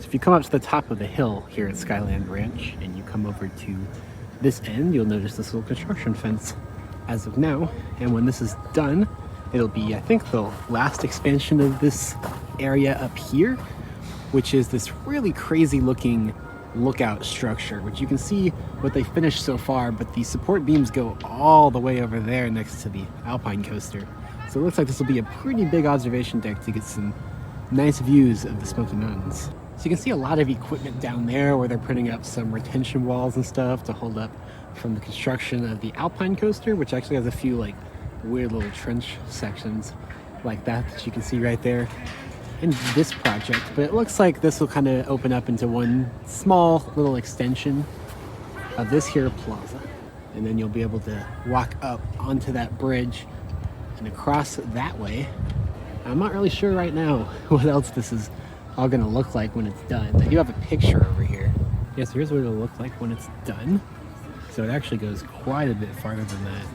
So if you come up to the top of the hill here at SkyLand Ranch and you come over to this end, you'll notice this little construction fence as of now. And when this is done, it'll be, I think, the last expansion of this area up here, which is this really crazy looking lookout structure, which you can see what they finished so far, but the support beams go all the way over there next to the Alpine coaster. So it looks like this will be a pretty big observation deck to get some nice views of the Smoky Mountains. So you can see a lot of equipment down there where they're putting up some retention walls and stuff to hold up from the construction of the Alpine coaster, which actually has a few like weird little trench sections like that you can see right there in this project. But it looks like this will kind of open up into one small little extension of this here plaza, and then you'll be able to walk up onto that bridge and across that way. I'm not really sure right now what else this is all gonna look like when it's done. I do have a picture over here. Yes, here's what it'll look like when it's done. So it actually goes quite a bit farther than that.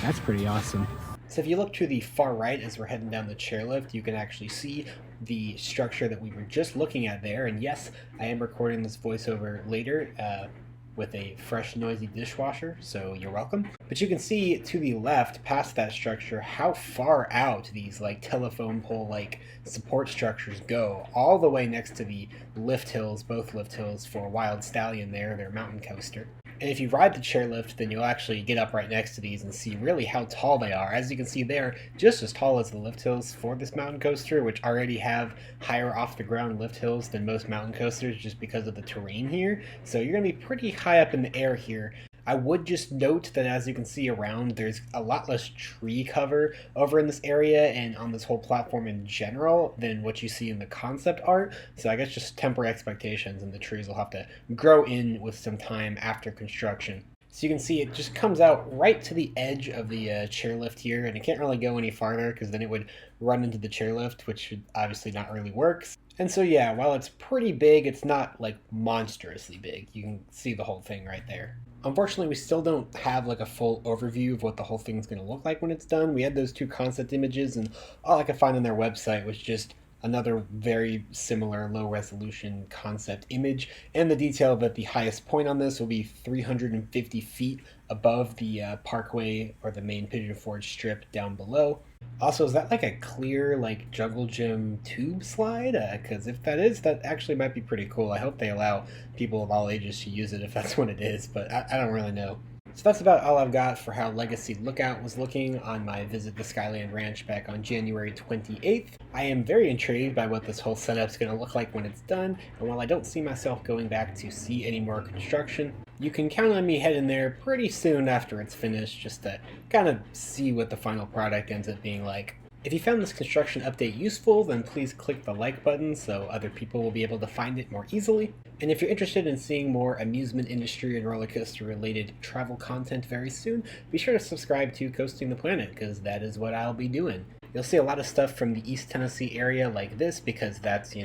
That's pretty awesome. So if you look to the far right as we're heading down the chairlift, you can actually see the structure that we were just looking at there. And yes, I am recording this voiceover later with a fresh, noisy dishwasher, so you're welcome. But you can see to the left, past that structure, how far out these like telephone pole like support structures go, all the way next to the lift hills, both lift hills for Wild Stallion there, their mountain coaster. And if you ride the chairlift, then you'll actually get up right next to these and see really how tall they are. As you can see, they're just as tall as the lift hills for this mountain coaster, which already have higher off the ground lift hills than most mountain coasters just because of the terrain here. So you're going to be pretty high up in the air here. I would just note that as you can see around, there's a lot less tree cover over in this area and on this whole platform in general than what you see in the concept art. So I guess just temper expectations, and the trees will have to grow in with some time after construction. So you can see it just comes out right to the edge of the chairlift here, and it can't really go any farther because then it would run into the chairlift, which would obviously not really work. And so yeah, while it's pretty big, it's not like monstrously big. You can see the whole thing right there. Unfortunately, we still don't have like a full overview of what the whole thing's going to look like when it's done. We had those two concept images, and all I could find on their website was just another very similar low resolution concept image, and the detail that the highest point on this will be 350 feet above the parkway or the main Pigeon Forge strip down below. Also, is that like a clear like jungle gym tube slide? Because if that is, that actually might be pretty cool. I hope they allow people of all ages to use it if that's what it is, but I don't really know. So that's about all I've got for how Legacy Lookout was looking on my visit to SkyLand Ranch back on January 28th. I am very intrigued by what this whole setup's going to look like when it's done, and while I don't see myself going back to see any more construction, you can count on me heading there pretty soon after it's finished just to kind of see what the final product ends up being like. If you found this construction update useful, then please click the like button so other people will be able to find it more easily. And if you're interested in seeing more amusement industry and roller coaster related travel content very soon, be sure to subscribe to Coasting the Planet, because that is what I'll be doing. You'll see a lot of stuff from the East Tennessee area like this because that's,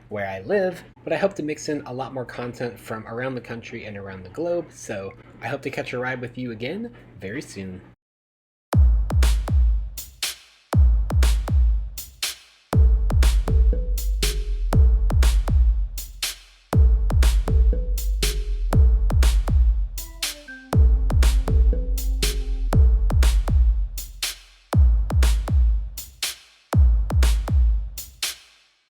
where I live, but I hope to mix in a lot more content from around the country and around the globe, so I hope to catch a ride with you again very soon.